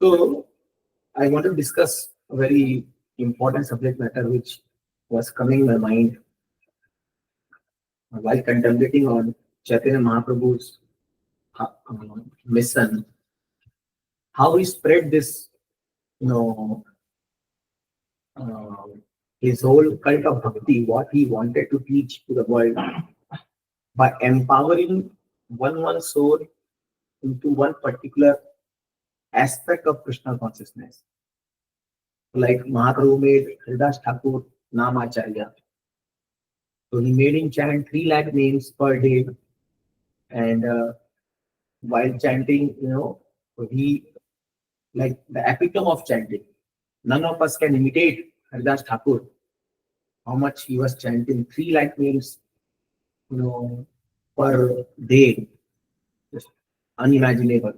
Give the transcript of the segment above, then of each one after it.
So I want to discuss a very important subject matter which was coming in my mind while contemplating on Chaitanya Mahaprabhu's mission, how he spread this, you know, uh, his whole cult of bhakti, what he wanted to teach to the world by empowering one soul into one particular aspect of Krishna consciousness. Like Mahaprabhu made Haridas Thakur Namacharya. So he made him chant 3 lakh names per day. And while chanting, he like the epitome of chanting. None of us can imitate Haridas Thakur. How much he was chanting 3 lakh names, per day. Just unimaginable.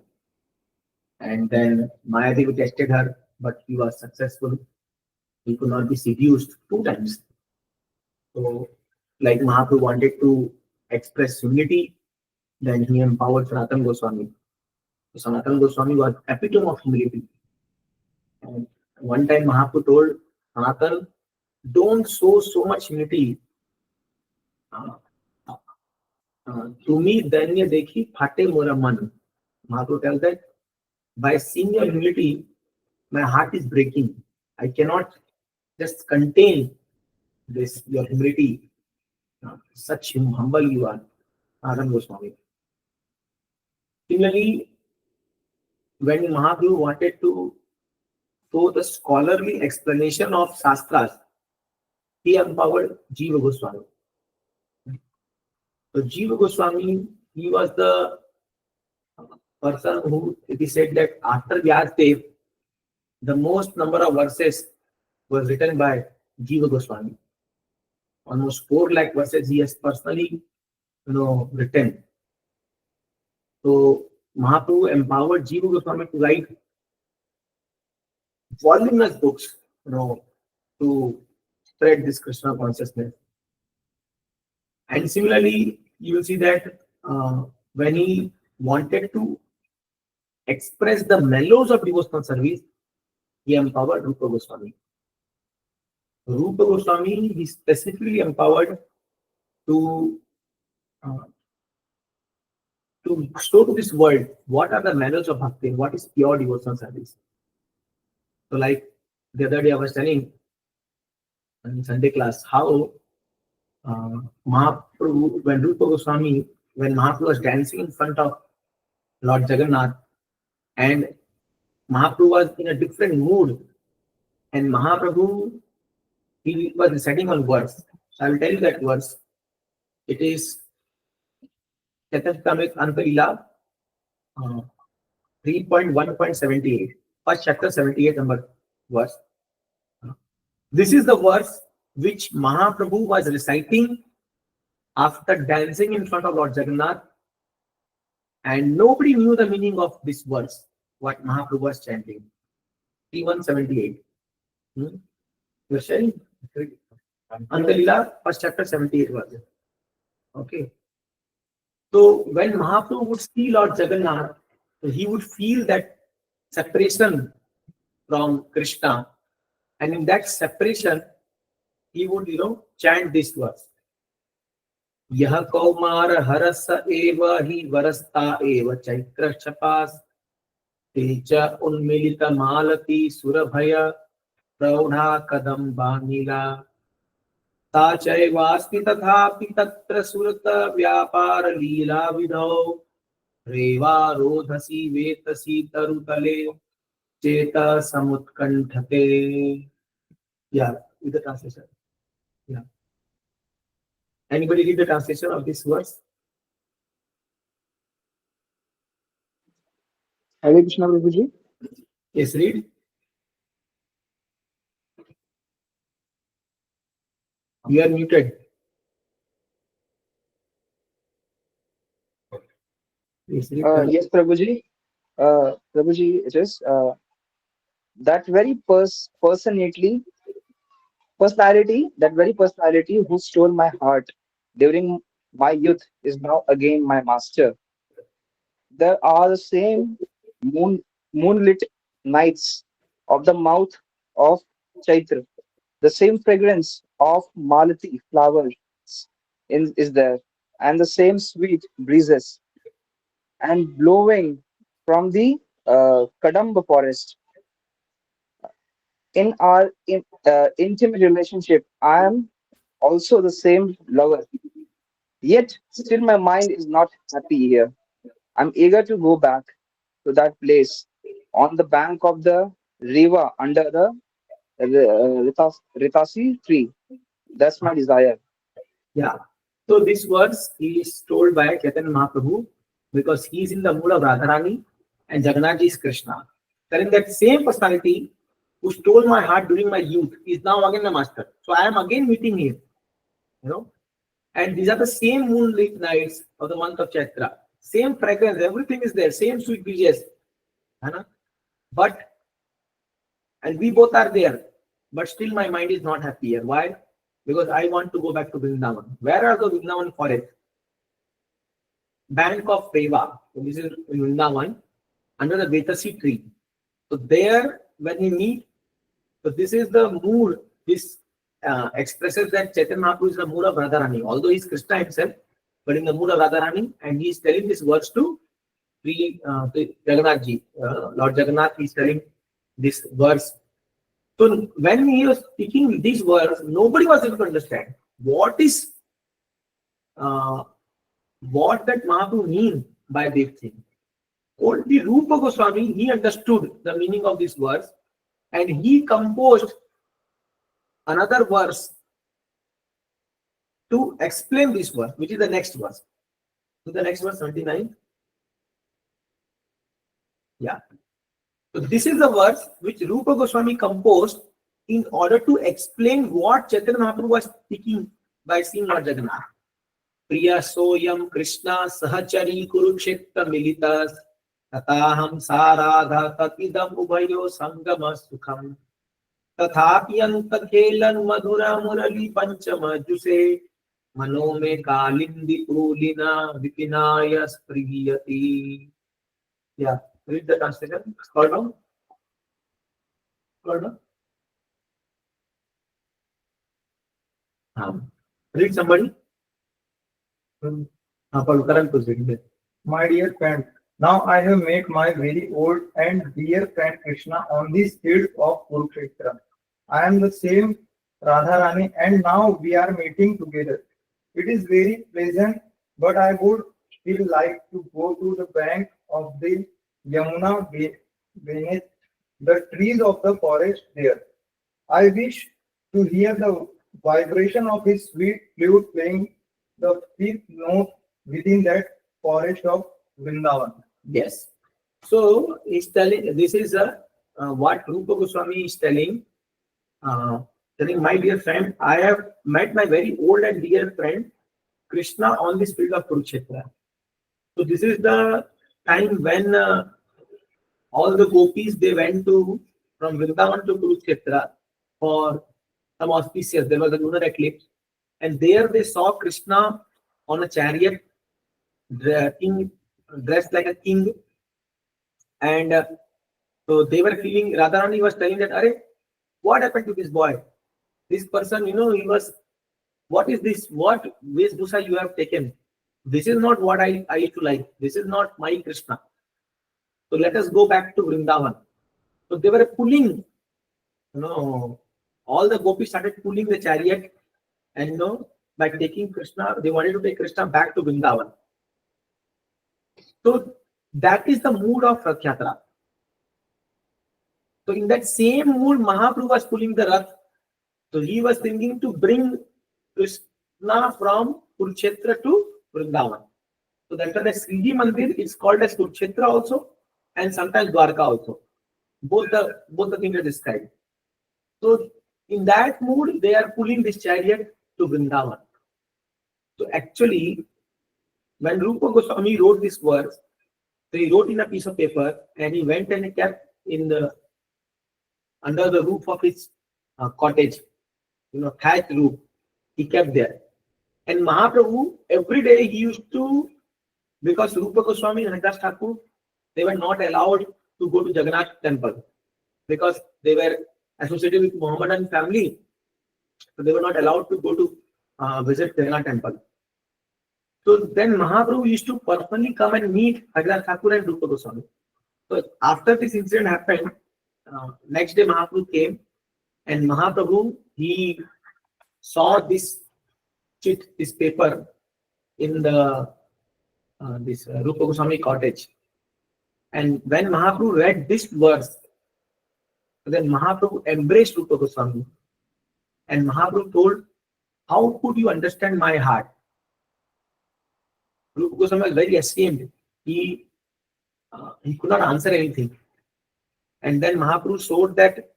And then Mayadevi tested her, but he was successful. He could not be seduced 2 times. So, like Mahaprabhu wanted to express humility, then he empowered Sanatana Goswami. So Sanatana Goswami was epitome of humility. And one time Mahaprabhu told Sanatana, don't show so much humility. To me, danya dekhi phate mora man. Mahaprabhu tells that by seeing your humility, my heart is breaking. I cannot just contain this, your humility. Such humble you are, Sanatana Goswami. Similarly, when Mahaprabhu wanted to show the scholarly explanation of Shastras, he empowered Jiva Goswami. So Jiva Goswami, he was the person who, it is said that after Vyasadeva, the most number of verses was written by Jiva Goswami. Almost 4 lakh verses he has personally, written. So Mahaprabhu empowered Jiva Goswami to write voluminous books, to spread this Krishna consciousness. And similarly, you will see that when he wanted to express the mellows of devotional service, he empowered Rupa Goswami. Rupa Goswami, he specifically empowered to show to this world what are the mellows of bhakti, what is pure devotional service. So, like the other day, I was telling in Sunday class how Mahaprabhu, when Rupa Goswami, when Mahaprabhu was dancing in front of Lord Jagannath, and Mahaprabhu was in a different mood, and Mahaprabhu, he was reciting one verse. So I will tell you that verse. It is Shikshashtakam Antarila 3.1.78. First chapter 78 number verse. This is the verse which Mahaprabhu was reciting after dancing in front of Lord Jagannath, and nobody knew the meaning of this verse, what Mahaprabhu was chanting. 3178. You're sharing? Antalila, first chapter 78 verse. Okay. So when Mahaprabhu would see Lord Jagannath, he would feel that separation from Krishna, and in that separation, he would, chant this verse. Yah kaumar harasa eva hi varasta eva chaitra chapas teja unmilita malati surabhaya praudha kadamba nila ताचैवास्ति तथापि तत्र सुरत व्यापार लीला विधौ रेवारोधसी वेतसी तरुतले चेत समुत्कंठते. Yeah, with the translation. Yeah. Anybody read the translation of this verse? Hare Krishna, Prabhuji. Yes, read. You are muted. Yes, read. Yes, Prabhuji. Prabhuji, it is that very personality, that very personality who stole my heart during my youth is now again my master. There are the same moonlit nights of the mouth of Chaitra. The same fragrance of Malati flowers is there, and the same sweet breezes and blowing from the Kadamba forest. In our intimate relationship, I am also the same lover. Yet, still my mind is not happy here. I'm eager to go back to that place on the bank of the river under the Ritasi tree. That's my desire. Yeah. So this verse is told by Chaitanya Mahaprabhu because he is in the mood of Radharani and Jagannath is Krishna. Telling that same personality who stole my heart during my youth is now again the master. So I am again meeting him, you know. And these are the same moonlit nights of the month of Chaitra. Same fragrance, everything is there, same sweet breezes. है But, and we both are there, but still my mind is not happy here. Why? Because I want to go back to Vrindavan. Where are the Vrindavan forests? Bank of Reva. So this is Vrindavan under the Vetasi tree. So there, when we meet, so this is the mood. This expresses that Chaitanya Mahaprabhu is the mood of Radharani. Although he is Krishna himself, but in the mood of Radharani, and he is telling this verse to Jagannath ji. Lord Jagannath is telling this verse. So when he was speaking this verse, nobody was able to understand what is what that Mahaprabhu mean by this thing. Only Rupa Goswami, he understood the meaning of this verse, and he composed another verse to explain this verse, which is the next verse. So the next verse, 79. Yeah. So this is the verse which Rupa Goswami composed in order to explain what Chaitanya Mahaprabhu was speaking by seeing Lord Jagannath. Priya soyam Krishna sahachari kurukshetra militas tataham saradha tatidam ubhayo sangama sukham tathapyanta khelan madhura murali panchama juse mano me kalindi pulina vipinaya spriyati. Yeah, read the translation. Scroll down. Scroll down. Read somebody. My dear friend, now I have met my very old and dear friend Krishna on these fields of Kurukshetra. I am the same Radharani and now we are meeting together. It is very pleasant, but I would still like to go to the bank of the Yamuna beneath the trees of the forest there. I wish to hear the vibration of his sweet flute playing the fifth note within that forest of Vrindavan. Yes. So he's telling this is what Rupa Goswami is telling. Telling my dear friend, I have met my very old and dear friend Krishna on this field of Kurukshetra. So this is the time when all the gopis they went to from Vrindavan to Kurukshetra for some auspicious. There was a lunar eclipse, and there they saw Krishna on a chariot, dressed like a king, and so they were feeling. Radharani was telling that, "Are, what happened to this boy? This person, he was. What is this? What Vesbhusa you have taken? This is not what I used to like. This is not my Krishna. So let us go back to Vrindavan." So they were pulling, all the gopis started pulling the chariot, and by taking Krishna, they wanted to take Krishna back to Vrindavan. So that is the mood of Rath Yatra. So in that same mood, Mahaprabhu was pulling the Rath. So he was thinking to bring Krishna from Kurukshetra to Vrindavan. So that's why the Sriji Mandir is called as Kurukshetra also, and sometimes Dwarka also. Both the things are described. So in that mood, they are pulling this chariot to Vrindavan. So actually, when Rupa Goswami wrote this verse, so he wrote in a piece of paper and he went and he kept under the roof of his cottage, thatched roof. He kept there. And Mahaprabhu, every day he used to, because Rupa Goswami and Haridas Thakur, they were not allowed to go to Jagannath temple. because they were associated with Mohammedan family, so they were not allowed to go to visit Jagannath temple. So then Mahaprabhu used to personally come and meet Haridas Thakur and Rupa Goswami. So after this incident happened, next day Mahaprabhu came, and Mahaprabhu, he saw this chit, this paper in the this Rupa Goswami cottage. And when Mahaprabhu read this verse, then Mahaprabhu embraced Rupa Goswami. And Mahaprabhu told, how could you understand my heart? Rupa Goswami was very ashamed. He could not answer anything. And then Mahaprabhu showed that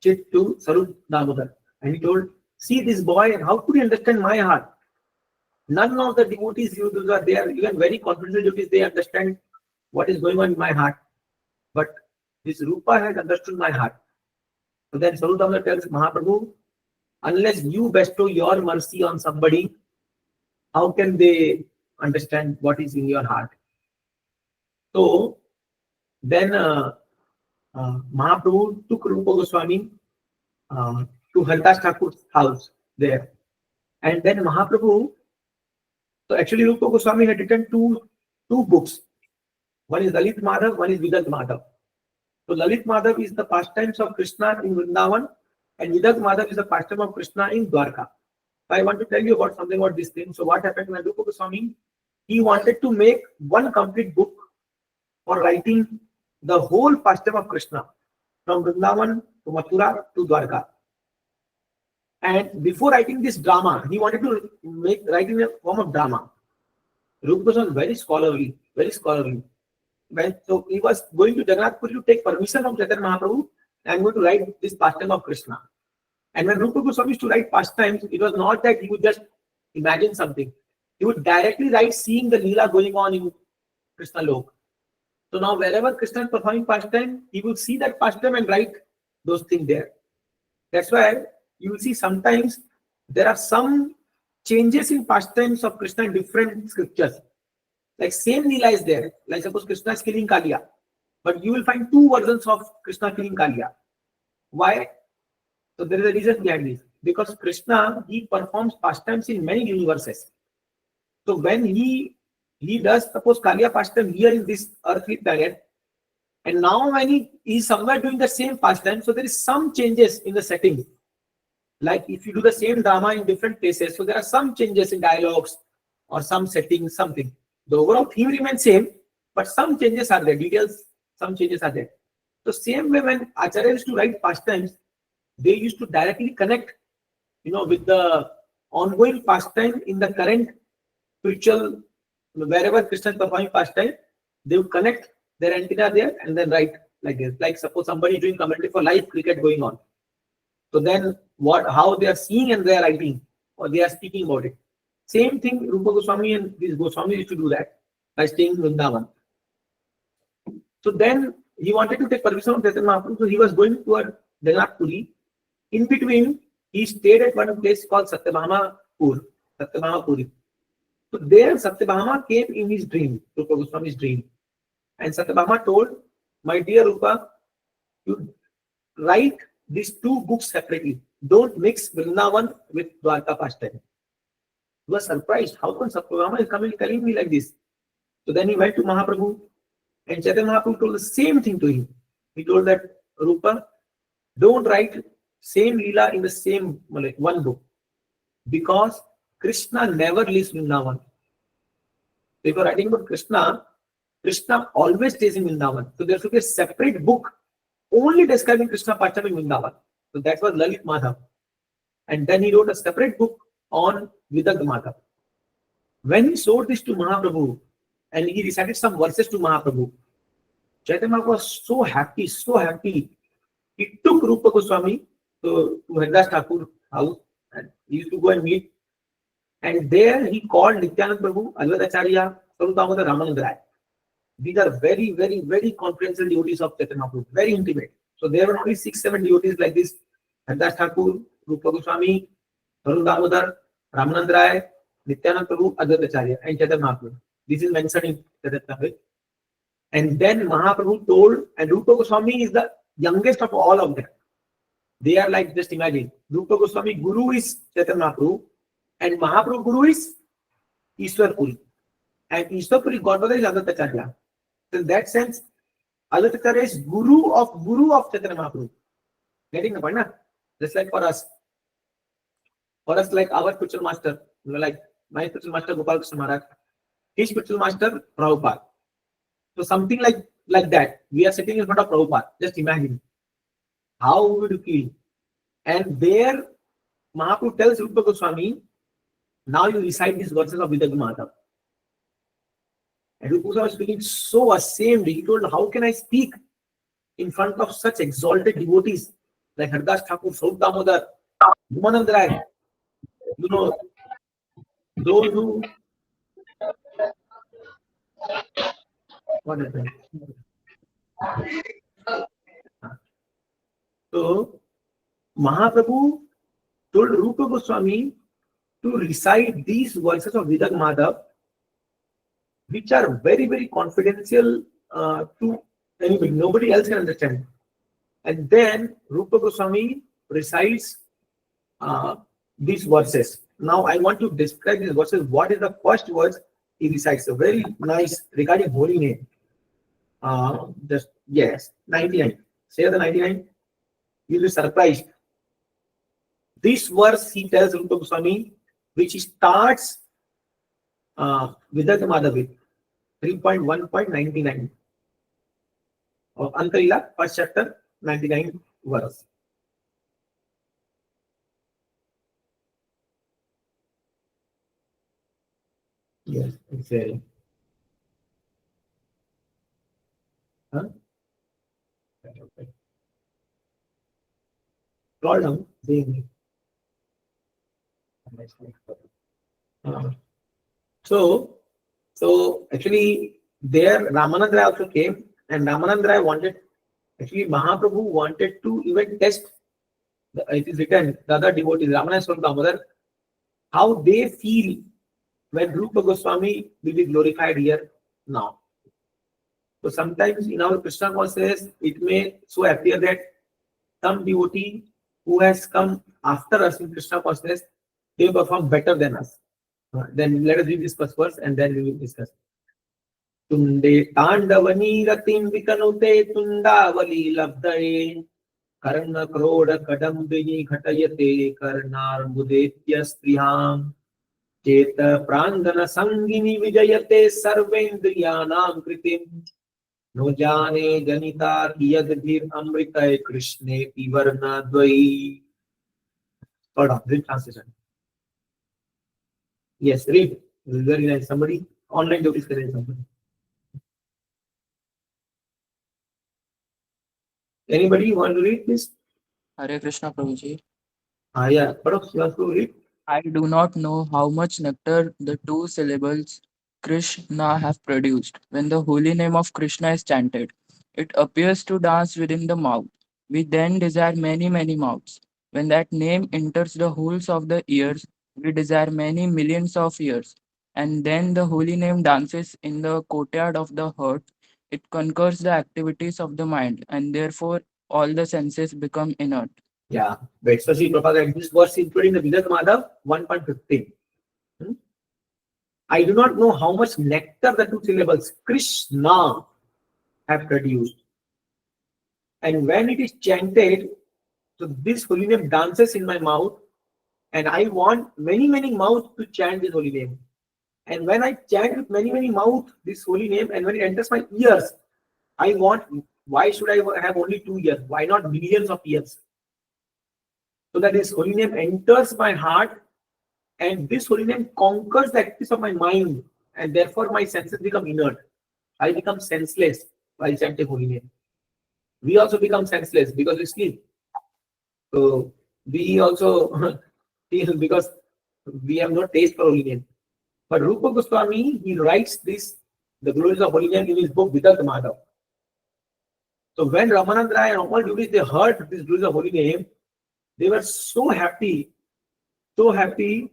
chit to Sarup Damodar. And he told, see this boy, and how could he understand my heart? None of the devotees, they are even very confident devotees, they understand what is going on in my heart. But this Rupa has understood my heart. So then Sarup Damodar tells Mahaprabhu, unless you bestow your mercy on somebody, how can they understand what is in your heart? So then Mahaprabhu took Rupa Goswami to Haridas Thakur's house there. And then Mahaprabhu, so actually Rupa Goswami had written two books. One is Lalit Madhav, one is Vidag Madhav. So Lalit Madhav is the pastimes of Krishna in Vrindavan, and Vidag Madhav is the pastime of Krishna in Dwarka. So I want to tell you about something about this thing. So what happened when Rupa Goswami, he wanted to make one complete book for writing the whole pastime of Krishna from Vrindavan to Mathura to Dwarka. And before writing this drama, he wanted to write in a form of drama. Rupa Goswami was very scholarly, very scholarly. So he was going to Jagannath Puri to take permission from Chaitanya Mahaprabhu. I'm going to write this pastime of Krishna. And when Rupa Goswami used to write pastimes, it was not that he would just imagine something. He would directly write seeing the Leela going on in Krishna Lok. So now wherever Krishna is performing pastime, he will see that pastime and write those things there. That's why you will see sometimes there are some changes in pastimes of Krishna in different scriptures. Like same Leela is there. Like suppose Krishna is killing Kaliya, but you will find two versions of Krishna killing Kaliya. Why? So there is a reason behind this. Because Krishna, he performs pastimes in many universes. So when he does suppose Kaliya pastime here in this earthly planet, and now when he is somewhere doing the same pastime, so there is some changes in the setting. Like if you do the same drama in different places, so there are some changes in dialogues or some settings, something. The overall theme remains same, but some changes are there, details, some changes are there. So same way when Acharya used to write pastimes, they used to directly connect, with the ongoing pastime in the current spiritual, wherever Krishna is performing pastime, they would connect their antenna there and then write like this. Like suppose somebody is doing commentary for live cricket going on. So then how they are seeing and they are writing, or they are speaking about it. Same thing, Rupa Goswami and these Goswami used to do that by staying in Vrindavan. So then he wanted to take permission from Chaitanya Mahaprabhu, so he was going toward Jagannath Puri. In between, he stayed at one place called Satyabhama Puri. So there Satyabhama came in his dream, Rupa Goswami's dream. And Satyabhama told, my dear Rupa, you write these two books separately. Don't mix Vrindavan with Dwarka pastime. He was surprised. How come Satyabhama is coming telling me like this? So then he went to Mahaprabhu, and Chaitanya Mahaprabhu told the same thing to him. He told that, Rupa, don't write same Leela in the same one book. Because Krishna never leaves Vrindavan. If you are writing about Krishna, Krishna always stays in Vrindavan. So there should be a separate book only describing Krishna pastime in Vrindavan. So that was Lalit Madhav. And then he wrote a separate book on Vidag Madhav. When he showed this to Mahaprabhu, and he recited some verses to Mahaprabhu, Chaitanya Mahaprabhu was so happy, so happy. He took Rupa Goswami to Haridas Thakur's house, and he used to go and meet. And there he called Nityanand Prabhu, Advaitacharya, Sarup Damodar, Ramanand Rai. These are very, very, very confidential devotees of Chaitanya Mahaprabhu, very intimate. So there were only 6-7 devotees like this: Haridas Thakur, Rupa Goswami, Sarup Damodar, Ramanand Rai, Nityanand Prabhu, Advaitacharya, and Chaitanya Mahaprabhu. This is mentioned in Chaitanya Mahaprabhu. And then Mahaprabhu told, and Rupa Goswami is the youngest of all of them. They are like, just imagine, Rupa Goswami Guru is Chaitanya Mahaprabhu, and Mahaprabhu Guru is Ishwar Puri. And Ishwar Puri Godfather is Advaitacharya. So in that sense, Advaitacharya is Guru of Chaitanya Mahaprabhu. Getting the point, na? Just like for us, like our spiritual master, like my spiritual master Gopal Krishna Maharaj, his spiritual master Prabhupada. So something like that. We are sitting in front of Prabhupada. Just imagine. How would you feel? And there, Mahaprabhu tells Rupa Goswami, now you recite these verses of Vidagha Madhav. And Rupa Goswami was feeling so ashamed. He told, how can I speak in front of such exalted devotees like Hardas Thakur, Saur Damodar, Umanand Rai, those who... What happened? So, Mahaprabhu told Rupa Goswami to recite these verses of Vidagha Madhav, which are very, very confidential to anybody. Nobody else can understand. And then Rupa Goswami recites these verses. Now I want to describe these verses. What is the first verse he recites? A very nice regarding holy name. Yes, 99. Say the 99. You'll be surprised. This verse he tells Rupa Goswami, which starts Vidagha Madhav with 3.1.99 of Antarila, first chapter, 99 verse. Yes, exactly. Huh? Scroll down. So actually there Ramanand Rai also came, and Ramanand Rai Mahaprabhu wanted to even test, it is written, the other devotees, Ramanand Swarup Damodar, how they feel when Rupa Goswami will be glorified here now. So sometimes in our Krishna consciousness, it may so appear that some devotee who has come after us in Krishna consciousness, they perform better than us. Then let us read this first verse and then we will discuss. Tunde Tandavani Ratim Vikanute Tundavali Labdaye Karna Kroda Kadambini Khatayate Karnar Mudetya Striham Cheta Prangana Sangini Vijayate Sarvendriyanam Kritim No Jane Janita Kiyadhir Amritaye Krishne Pivarna Dvai. Hold on, read translation. Yes, read. Very nice. Somebody online notice somebody. Anybody want to read this? Hare Krishna Prabhuji. Yeah, Prabhu, you want to read? I do not know how much nectar the two syllables Krishna have produced. When the holy name of Krishna is chanted, it appears to dance within the mouth. We then desire many, many mouths. When that name enters the holes of the ears, we desire many millions of ears. And then the holy name dances in the courtyard of the heart. It conquers the activities of the mind, and therefore all the senses become inert. Yeah, wait. So see, Prabhupada, this verse including the Vidagha Madhav 1.15. I do not know how much nectar the two syllables Krishna have produced. And when it is chanted, so this holy name dances in my mouth, and I want many, many mouths to chant this holy name. And when I chant with many, many mouths this holy name, and when it enters my ears, I want, why should I have only 2 ears? Why not millions of ears? So that this holy name enters my heart, and this holy name conquers the activities of my mind, and therefore my senses become inert. I become senseless while chanting holy name. We also become senseless because we sleep. So we also feel because we have no taste for holy name. But Rupa Goswami, he writes this, the glories of holy name, in his book Vidagha Madhav. So when Ramanand Rai and all devotees, they heard this glories of holy name, they were so happy, so happy.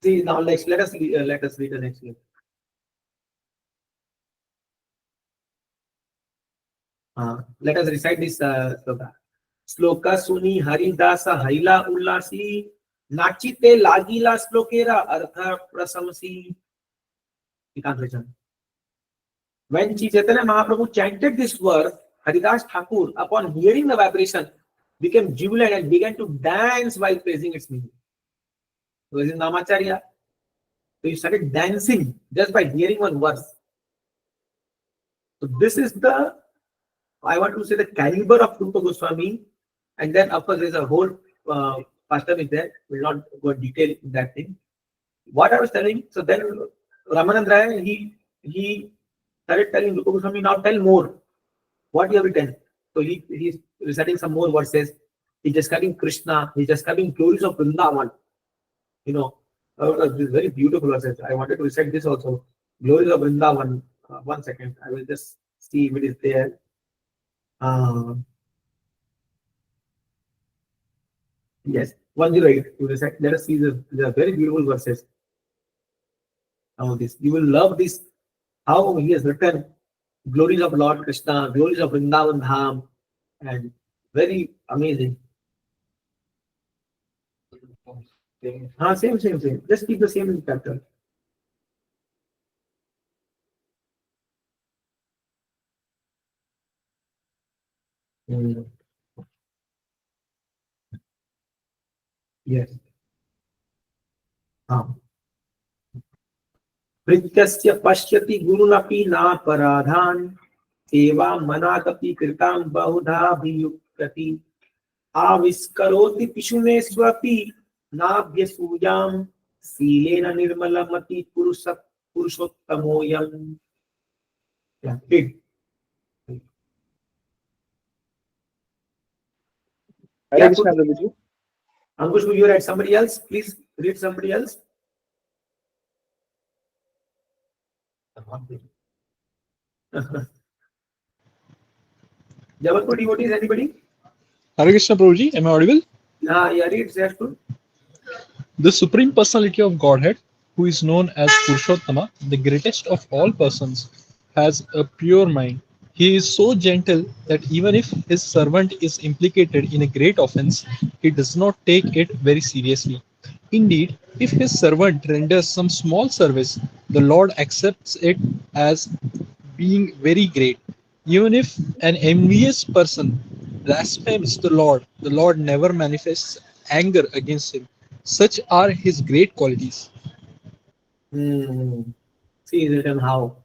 See now, let us read the next one. Let us recite this sloka. Sloka suni haridasa haila ullasi nachite lagila slokera artha prasamsi. Translation. When Sri Chaitanya Mahaprabhu chanted this verse, Haridas Thakur, upon hearing the vibration, became jubilant and began to dance while praising its meaning. So, this is Namacharya. So, he started dancing just by hearing one verse. So, this is the, I want to say, the caliber of Rupa Goswami. And then, of course, there is a whole pastor is there. We will not go in detail in that thing. What I was telling, so then Ramanand Rai, he started telling Rupa Goswami, now tell more. What you have written? So he's reciting some more verses. He's describing Krishna. He's describing glories of Vrindavan. You know, this very beautiful verses. I wanted to recite this also. Glories of Vrindavan. 1 second. I will just see if it is there. Yes, 108. You recite. Let us see the very beautiful verses. Now this you will love this. How he has written glories of Lord Krishna, glories of Vrindavan Dham, and very amazing. Same. Just keep the same chapter. Yes. Prityasya pashyati gurunapi na paradhan eva manatapi kritam bahudha bhiyukrati aviskaroti pishune swapi nabhyasuyam silena nirmalamati purushottamoyam. Yeah, big. Hare Krishna, Prabhuji. Ankush, will you write somebody else? Please read somebody else. Jabalpur devotees, anybody? Hare Krishna Prabhuji, am I audible? Yeah, read Zashpur. The Supreme Personality of Godhead, who is known as Purushottama, the greatest of all persons, has a pure mind. He is so gentle that even if his servant is implicated in a great offense, he does not take it very seriously. Indeed, if his servant renders some small service, the Lord accepts it as being very great. Even if an envious person blasphemes the Lord never manifests anger against him. Such are his great qualities. See written how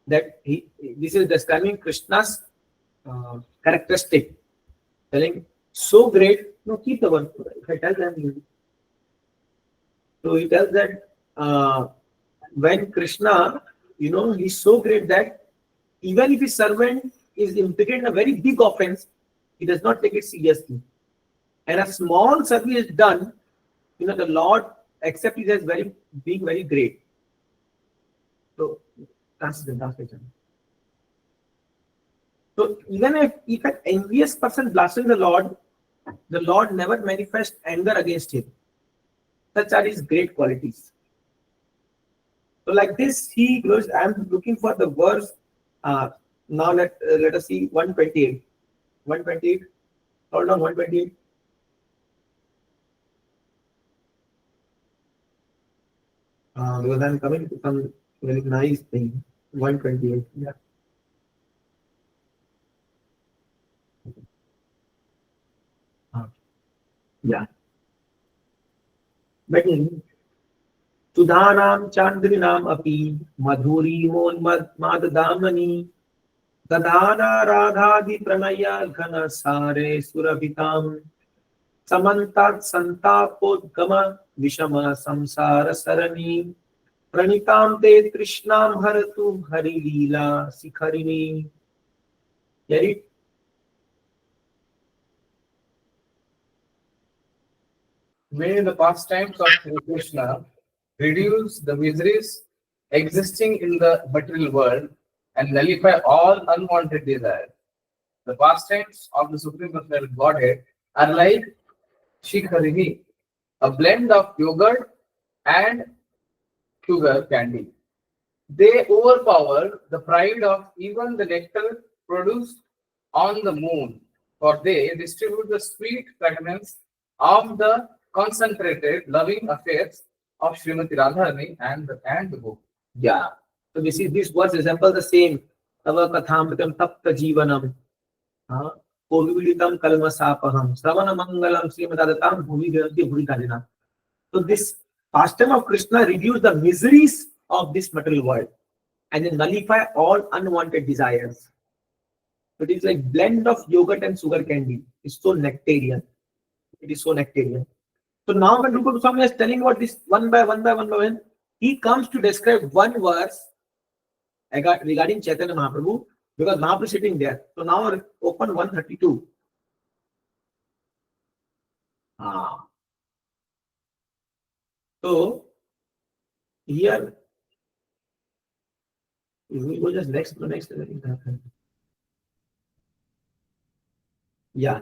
that this is describing Krishna's characteristic, telling so great. No, keep the one. If I tell them, so he tells that when Krishna, he's so great that even if his servant is implicated in a very big offense, he does not take it seriously. And a small service is done, the Lord accepts it as being very great. So translation. So even if an envious person blasphemes the Lord never manifests anger against him. Such are his great qualities. So like this, he goes. I'm looking for the verse. Now let us see 128. 128. Hold on, 128. Because I'm coming to some very nice thing. 128. Yeah. Yeah. But Sudhanam Chandrinam api Madhuri Madadamani Dadhana Radhadi Pranaya Ghana Sare Surabhitam Samantat Santapodgama Vishama Samsara Sarani Pranitam Te Krishnam Haratu Hari Leela Sikharini. Get it? May the pastimes of Sri Krishna reduce the miseries existing in the material world and nullify all unwanted desires. The pastimes of the Supreme Personality of Godhead are like Shikharini, a blend of yogurt and sugar candy. They overpower the pride of even the nectar produced on the moon, for they distribute the sweet fragrance of the concentrated loving affairs of Srimati Radharani and the book. Yeah. So this verse resembles the same. Tava kathamritam tapta jivanam. Koviditam kalmasapaham. Sravana mangalam srimadatam bhumi viranti bhuri. So this pastime of Krishna reduce the miseries of this material world and then nullify all unwanted desires. It is like blend of yogurt and sugar candy. It's so nectarian. It is so nectarian. So now when Rupa Goswami is telling about this one by one, he comes to describe one verse regarding Chaitanya Mahaprabhu, because Mahaprabhu is sitting there. So now open 132. So here we go just next. Yeah.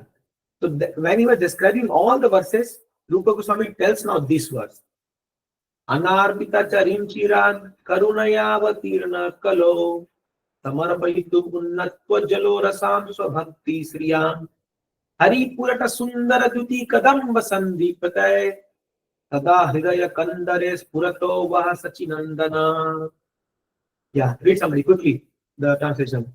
So when he was describing all the verses, Rupa Goswami tells now this verse. Anarbita charim chiran karunayavatirna kalo samarapaitu unnatva jalo rasam swabhakti sriyam hari purata sundara duti kadamba sandipatay tada hridaya kandare spurato vaha sachinandana. Yeah, read somebody quickly the translation.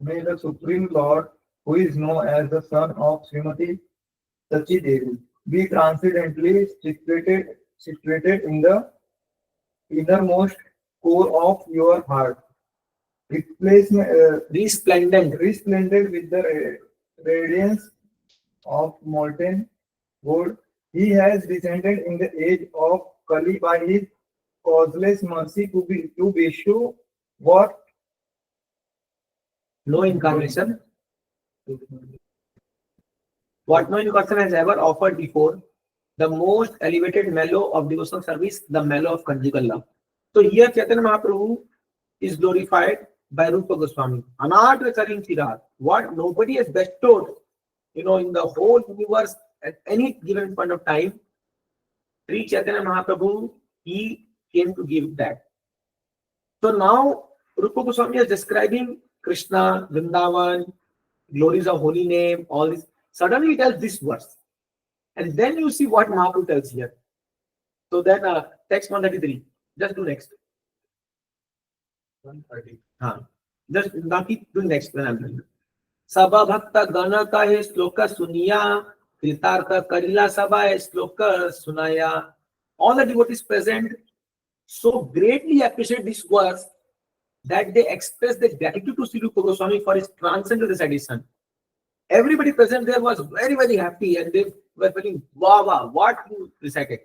May the Supreme Lord, who is known as the son of Srimati Sachi Devi, be transcendently situated in the innermost core of your heart, resplendent with the radiance of molten gold. He has descended in the age of Kali by his causeless mercy to bestow what no incarnation has ever offered before, the most elevated mellow of devotional service, the mellow of conjugal love. So here Chaitanya Mahaprabhu is glorified by Rupa Goswami. Anatra Charim Chirat, what nobody has bestowed, in the whole universe at any given point of time, Sri Chaitanya Mahaprabhu, he came to give that. So now Rupa Goswami is describing Krishna, Vrindavan, glories of holy name, all this. Suddenly he tells this verse. And then you see what Mahaprabhu tells here. So then text 133. Just do next. 130. Just now keep doing next when I'm doing. Sabha Bhakta Gana ka hai sloka suniya, Kritartha Karila Sabha hai sloka sunaya. All the devotees present so greatly appreciate this verse that they express their gratitude to Sri Rupa Goswami for his transcendental recitation. Everybody present there was very, very happy and they were feeling, wow, what you recited.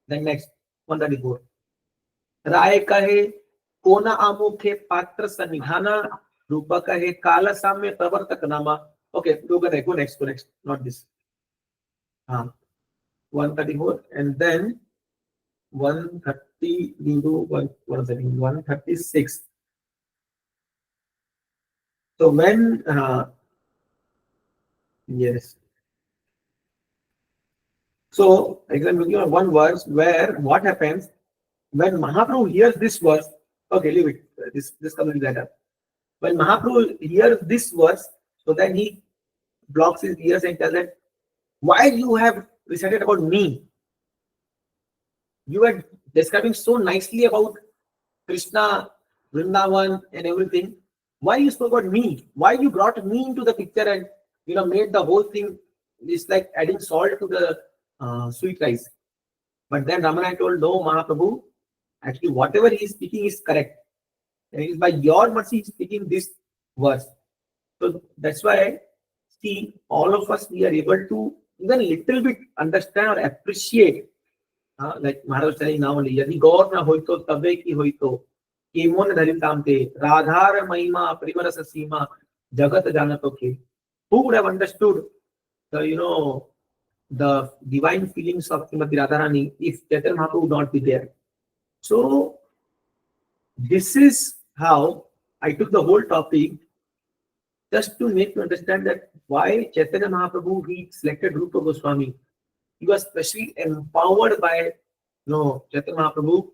Then next, 134. Rai kahe, kona amukhe patra sanidhana, Rupa kahe, kala samya pravartak nama. Okay, go next, not this. 134 and then 130, 136. So when, yes. So, example, one verse where what happens when Mahaprabhu hears this verse. Okay, leave it. This comes later. When Mahaprabhu hears this verse, so then he blocks his ears and tells them, why you have recited about me? You were describing so nicely about Krishna, Vrindavan and everything. Why you spoke about me? Why you brought me into the picture and made the whole thing is like adding salt to the sweet rice. But then Ramana told, no, Mahaprabhu, actually whatever he is speaking is correct. And it is by your mercy he is speaking this verse. So that's why, see, all of us, we are able to even little bit understand or appreciate. Like Maharaj was telling now only, Yadi Gaur na hoito tabe ki hoito, Kemon Dharitamte, Radhar Mahima, Primarasa Sima, Jagat Janatoke. Who would have understood the the divine feelings of Srimati Radharani if Chaitanya Mahaprabhu would not be there? So this is how I took the whole topic just to make you understand that why Chaitanya Mahaprabhu, he selected Rupa Goswami. He was specially empowered by Chaitanya Mahaprabhu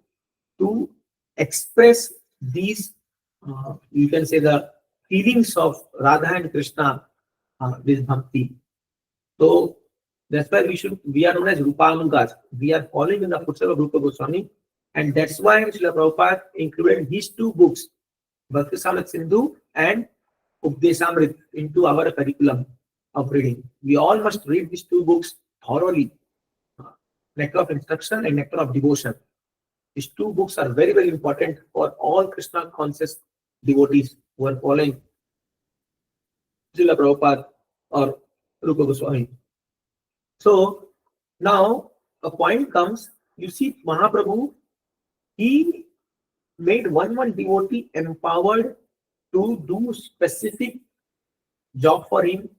to express these, you can say, the feelings of Radha and Krishna, this bhakti. So that's why we are known as Rupanugas. We are following in the footsteps of Rupa Goswami, and that's why Srila Prabhupada included these two books, Bhakti Samrat Sindhu and Updesamrit, into our curriculum of reading. We all must read these two books thoroughly. Nectar of Instruction and Nectar of Devotion. These two books are very, very important for all Krishna conscious devotees who are following Srila Prabhupada or Rupa Goswami. So now a point comes, you see Mahaprabhu, he made one devotee empowered to do specific job for him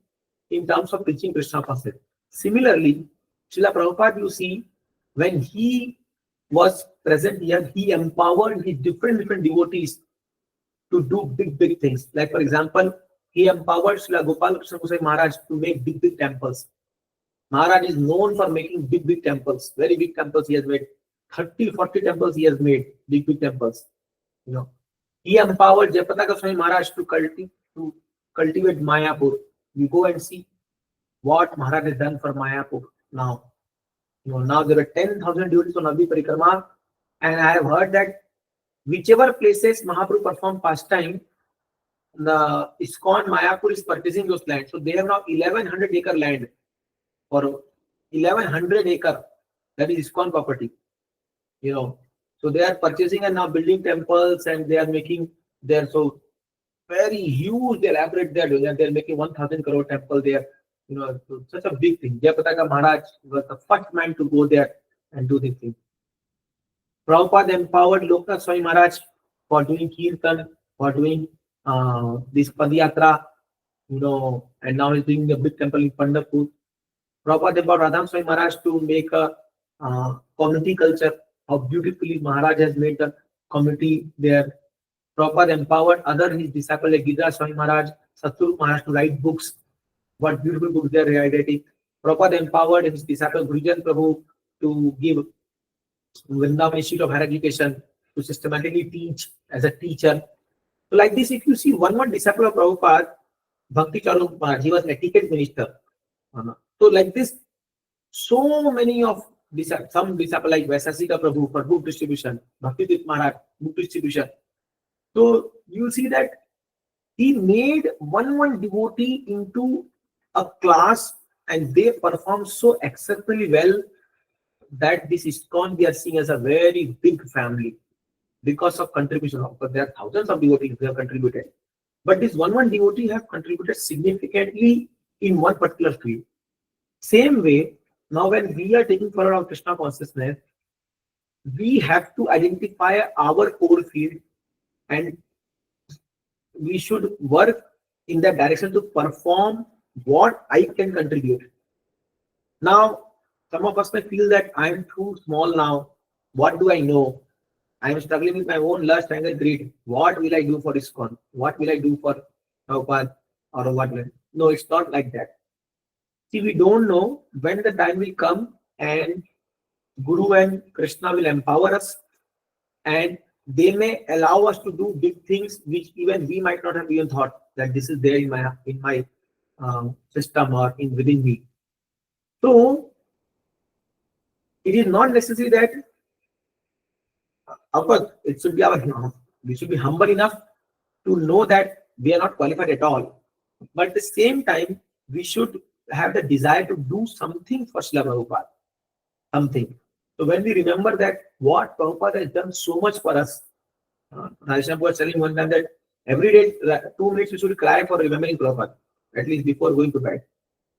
in terms of preaching Krishna consciousness. Similarly, Srila Prabhupada, you see, when he was present here, he empowered his different devotees to do big things. Like for example, he empowered Srila Gopal Krishna Goswami Maharaj to make big temples. Maharaj is known for making big temples, very big temples he has made. 30-40 temples he has made, big temples. You know, he empowered Jayapataka Goswami Maharaj to cultivate Mayapur. You go and see what Maharaj has done for Mayapur now. You know, now there are 10,000 devotees on Navi Parikrama, and I have heard that whichever places Mahaprabhu performed pastime, the ISKCON Mayapur is purchasing those lands. So they have now 1100 acre land, or 1100 acre, that is ISKCON property. You know, so they are purchasing and now building temples, and they are making their so very huge, elaborate there. They're making 1,000 crore temple there. You know, so such a big thing. Jayapataka Maharaj was the first man to go there and do this thing. Prabhupada empowered Loknath Swami Maharaj for doing Kirtan, for doing this Padiyatra, you know, and now he's doing the big temple in Pandharpur. Prabhupada empowered Radha Swami Maharaj to make a community culture. How beautifully Maharaj has made the community there. Prabhupada empowered his disciples like Giriraj Swami Maharaj, Satguru Maharaj to write books. What beautiful books they are writing. Prabhupada empowered his disciple Gurujan Prabhu to give Vrindavan Institute of Higher Education, to systematically teach as a teacher. So like this, if you see one disciple of Prabhupada, Bhakti Charu Maharaj, he was an etiquette minister. So like this, so many of some disciples like Vaisasika Prabhu for book distribution, Bhakti Tirth Maharaj, book distribution. So you see that he made one devotee into a class, and they performed so exceptionally well that this ISKCON we are seeing as a very big family because of contribution. But there are thousands of devotees who have contributed, but this one devotee have contributed significantly in one particular field. Same way, now when we are taking forward our Krishna consciousness, we have to identify our core field, and we should work in that direction to perform what I can contribute. Now, some of us may feel that I am too small now. What do I know? I am struggling with my own lust, anger, greed. What will I do for ISKCON? What will I do for Prabhupada? Or what? No, it's not like that. See, we don't know when the time will come and Guru and Krishna will empower us, and they may allow us to do big things which even we might not have even thought that this is there in my system or within me. So it is not necessary that of course it should be we should be humble enough to know that we are not qualified at all. But at the same time, we should have the desire to do something for Srila Prabhupada. Something. So when we remember that what Prabhupada has done so much for us, Rajesham was telling one time that every day 2 minutes we should cry for remembering Prabhupada, at least before going to bed.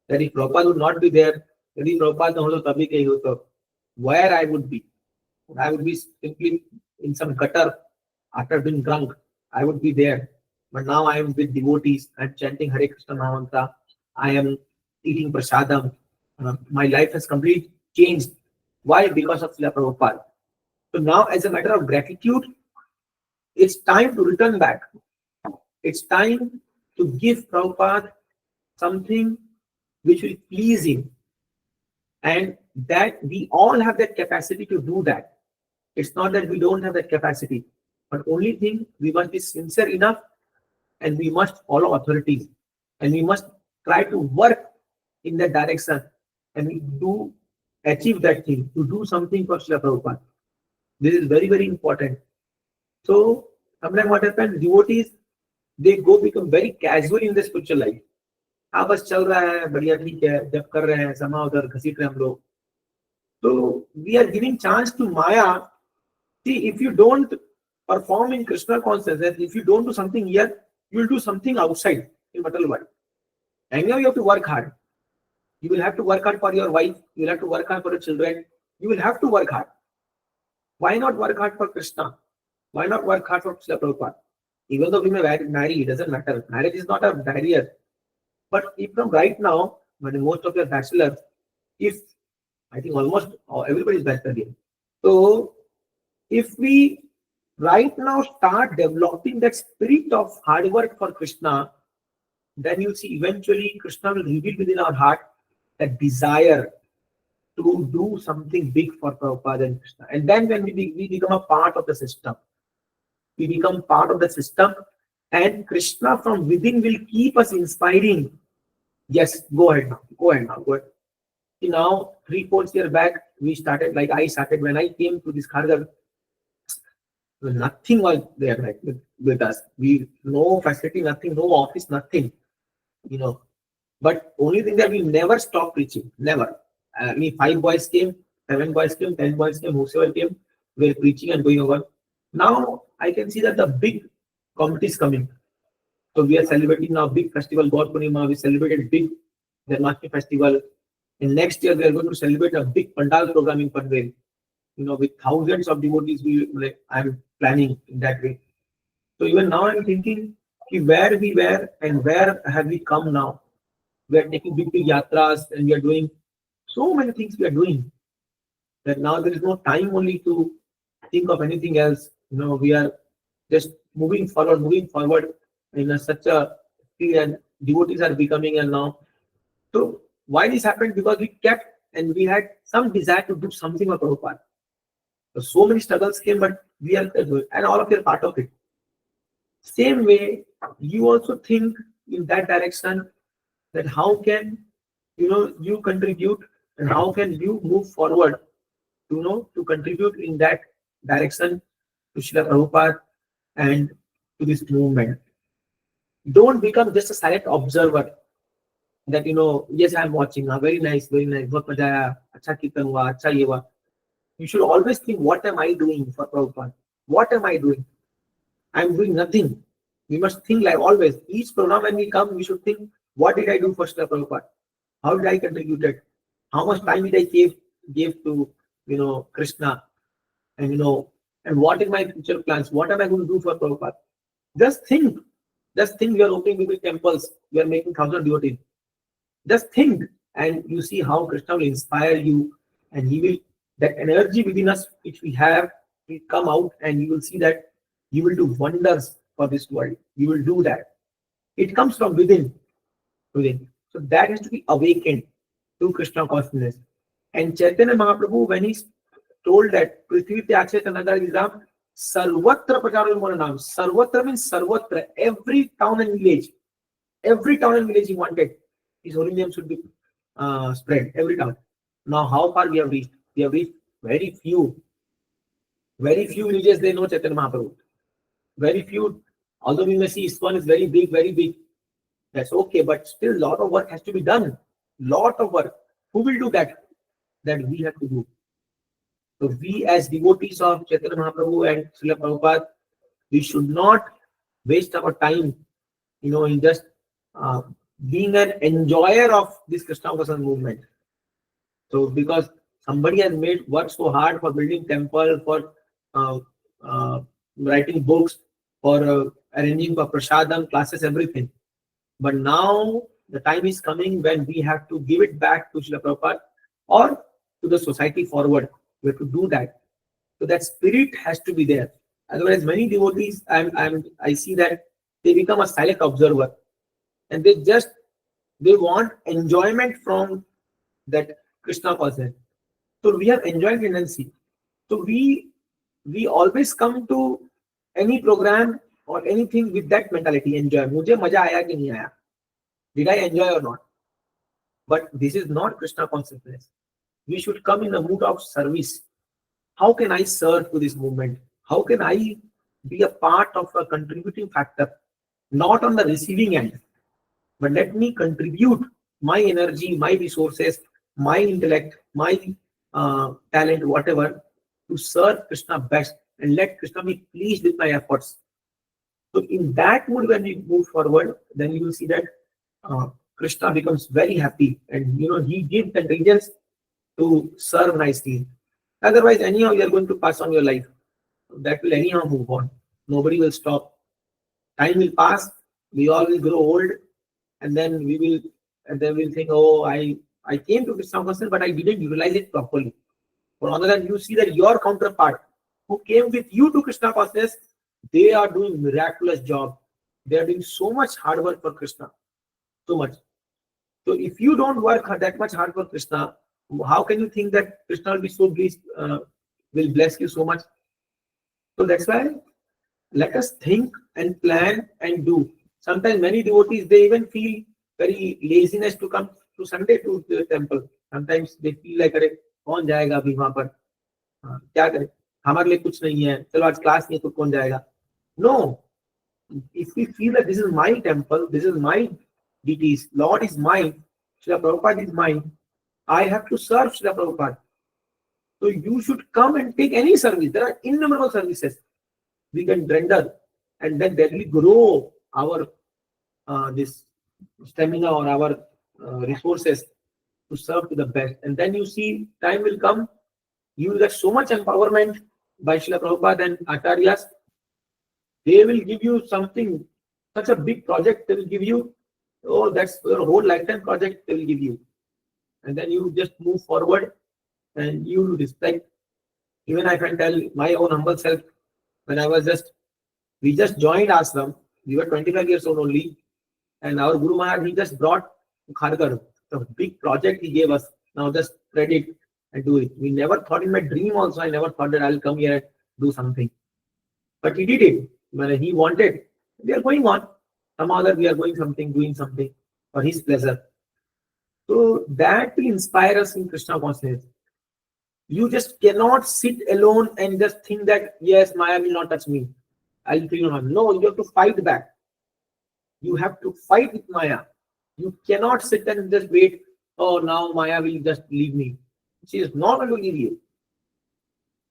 That if Prabhupada would not be there, where I would be? I would be simply in some gutter after being drunk. I would be there. But now I am with devotees. I am chanting Hare Krishna Mahamantra. I am eating prasadam. My life has completely changed. Why? Because of Srila Prabhupada. So now, as a matter of gratitude, it's time to return back. It's time to give Prabhupada something which will please him. And that we all have that capacity to do that. It's not that we don't have that capacity. But only thing, we must be sincere enough and we must follow authorities, and we must try to work in that direction, and we do achieve that thing, to do something for Srila Prabhupada. This is very, very important. So sometimes what happens, devotees, they go become very casual in the spiritual life. हाँ बस चल रहा है, बढ़िया ठीक है, जब कर रहे हैं समा उधर घसीट रहे हैं हम लोग. So we are giving chance to Maya. See, if you don't perform in Krishna consciousness, if you don't do something here, you will do something outside in material world. And now you have to work hard. You will have to work hard for your wife. You will have to work hard for your children. You will have to work hard. Why not work hard for Krishna? Why not work hard for Srila Prabhupada? Even though we may marry, it doesn't matter. Marriage is not a barrier. But if from right now, when most of your bachelors, if I think almost everybody is bachelor here. So if we right now start developing that spirit of hard work for Krishna, then you see eventually Krishna will reveal within our heart that desire to do something big for Prabhupada and Krishna. And then when we become a part of the system, we become part of the system, and Krishna from within will keep us inspiring. Yes, go ahead now, go ahead now, go ahead. See, now 3-4 years back, we started, like I started when I came to this Kharghar, nothing was there like with us. We no facility, nothing, no office, nothing, you know. But only thing that we never stopped preaching, never. I mean, 5 boys came, 7 boys came, 10 boys came, whosoever came, we were preaching and going over. Now I can see that the big committee is coming. So we are celebrating now big festival, God Purnima. We celebrated big Janmashtami festival. And next year we are going to celebrate a big Pandal program in Panvel. You know, with thousands of devotees, I'm planning in that way. So even now I'm thinking where we were and where have we come now. We are taking big yatras and we are doing so many things we are doing that now there is no time only to think of anything else. You know, we are just moving forward in such a speed, and devotees are becoming, and now. So why this happened? Because we kept and we had some desire to do something for Prabhupada. So many struggles came, but we are and all of you are part of it. Same way, you also think in that direction, that how can you contribute, and how can you move forward, to contribute in that direction to Srila Prabhupada and to this movement. Don't become just a silent observer. That yes, I am watching. Very nice, very nice. बहुत मजा आया, अच्छा कीर्तन हुआ, अच्छा ये हुआ. You should always think, what am I doing for Prabhupada? What am I doing? I am doing nothing. We must think like always. Each program when we come, we should think, what did I do for Srila Prabhupada? How did I contribute it? How much time did I give to Krishna? And and what is my future plans? What am I going to do for Prabhupada? Just think. Just think, we are opening big temples, we are making 1,000 devotees. Just think, and you see how Krishna will inspire you, and he will, that energy within us which we have will come out, and you will see that you will do wonders for this world. You will do that. It comes from within. So that has to be awakened to Krishna consciousness. And Chaitanya Mahaprabhu, when he told that Prithvi Tyakshe Chanadar Vizam, Sarvatra Pracharam Mananam. Sarvatra means Sarvatra, every town and village. Every town and village he wanted. His holy name should be spread, every town. Now, how far we have reached? We have reached very few. Very few villages they know Chaitanya Mahaprabhu. Very few. Although we may see ISKCON is very big, very big. That's okay, but still a lot of work has to be done. Lot of work. Who will do that? That we have to do. So we as devotees of Chaitanya Mahaprabhu and Srila Prabhupada, we should not waste our time, in just being an enjoyer of this Krishna consciousness movement. So because somebody has worked so hard for building temple, for writing books, for arranging for prasadam, classes, everything. But now the time is coming when we have to give it back to Srila Prabhupada or to the society forward. We have to do that. So that spirit has to be there. Otherwise, many devotees, I see that they become a silent observer, and they want enjoyment from that Krishna consciousness. So we have enjoying tendency. So we always come to any program or anything with that mentality, enjoy. मुझे मजा आया कि नहीं आया? Did I enjoy or not? But this is not Krishna consciousness. We should come in the mood of service. How can I serve to this movement? How can I be a part of a contributing factor? Not on the receiving end, but let me contribute my energy, my resources, my intellect, my talent, whatever, to serve Krishna best and let Krishna be pleased with my efforts. So in that mood, when we move forward, then you will see that Krishna becomes very happy, and he gives the reasons to serve nicely. Otherwise, anyhow, you are going to pass on your life. That will anyhow move on. Nobody will stop. Time will pass. We all will grow old, and then we'll think, oh, I came to Krishna consciousness, but I didn't utilize it properly. Or other than you see that your counterpart who came with you to Krishna consciousness, they are doing miraculous job. They are doing so much hard work for Krishna. So much. So if you don't work that much hard for Krishna, how can you think that Krishna will be so pleased, will bless you so much? So that's why let us think and plan and do. Sometimes many devotees, they even feel very laziness to come to Sunday to the temple. Sometimes they feel like, अरे कौन जाएगा अभी वहां पर, क्या करें, हमारे लिए कुछ नहीं है, चलो आज क्लास नहीं तो कौन जाएगा? No. If we feel that this is my temple, this is my deities, Lord is mine, Srila Prabhupada is mine, I have to serve Srila Prabhupada. So you should come and take any service. There are innumerable services we can render, and then that will grow our this stamina or our resources to serve to the best. And then you see, time will come, you will get so much empowerment by Srila Prabhupada and Acharyas. They will give you something, such a big project they will give you. Oh, that's your whole lifetime project they will give you. And then you just move forward and you respect. Even I can tell my own humble self, when we just joined ashram, we were 25 years old only, and our Guru Maharaj, he just brought Kharghar, the big project he gave us. Now just spread it and do it. We never thought, in my dream also, I never thought that I'll come here and do something. But he did it. When he wanted, we are going on. Somehow that we are doing something for his pleasure. So that will inspire us in Krishna consciousness. You just cannot sit alone and just think that, yes, Maya will not touch me. I'll feel no harm. No, you have to fight back. You have to fight with Maya. You cannot sit and just wait, oh, now Maya will just leave me. She is not going to leave you.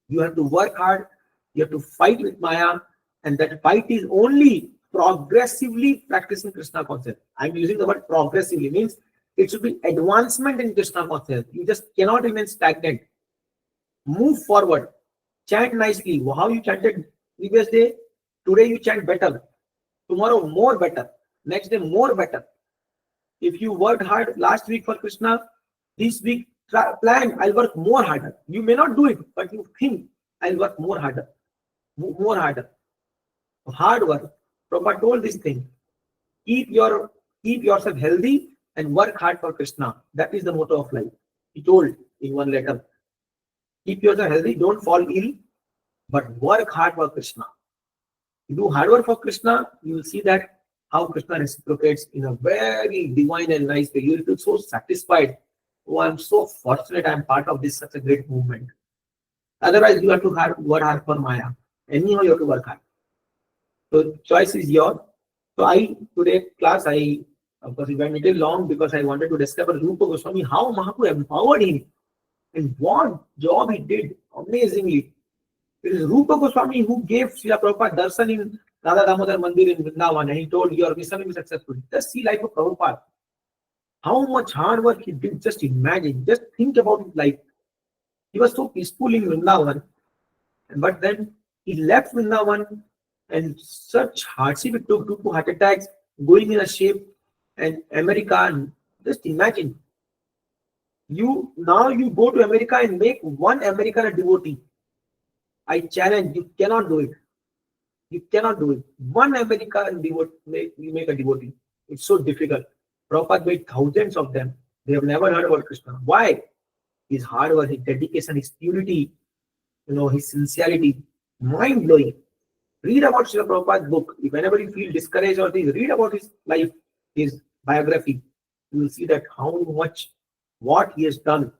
You have to work hard. You have to fight with Maya. And that fight is only progressively practicing Krishna consciousness. I'm using the word progressively, means it should be advancement in Krishna consciousness. You just cannot remain stagnant. Move forward. Chant nicely. How you chanted previous day, today you chant better. Tomorrow more better. Next day more better. If you worked hard last week for Krishna, this week plan, I'll work more harder. You may not do it, but you think, I'll work more harder. More harder. Hard work. Prabhupada told this thing. Keep yourself healthy and work hard for Krishna. That is the motto of life. He told in one letter. Keep yourself healthy, don't fall ill, but work hard for Krishna. You do hard work for Krishna, you will see that how Krishna reciprocates in a very divine and nice way. You will feel so satisfied. Oh, I'm so fortunate I'm part of this such a great movement. Otherwise, you have to work hard for Maya. Anyhow, you have to work hard. So choice is yours. So today class, of course, it went a little long because I wanted to discover Rupa Goswami, how Mahaprabhu empowered him and what job he did amazingly. It is Rupa Goswami who gave Srila Prabhupada darshan in Radha Damodar Mandir in Vrindavan, and he told, your mission will be successful. Just see life of Prabhupada. How much hard work he did, just imagine, just think about his life. He was so peaceful in Vrindavan, but then he left Vrindavan, and such hardship it took, 2 heart attacks, going in a ship, and America. Just imagine. You go to America and make one American a devotee. I challenge, you cannot do it. You cannot do it. One American devotee, you make a devotee. It's so difficult. Prabhupada made thousands of them. They have never heard about Krishna. Why? His hard work, his dedication, his purity, his sincerity, mind blowing. Read about Srila Prabhupada's book. If whenever you feel discouraged or things, read about his life, his biography. You will see that how much, what he has done.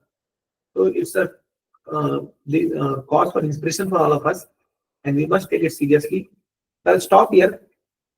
So it's a cause for inspiration for all of us, and we must take it seriously. I'll stop here.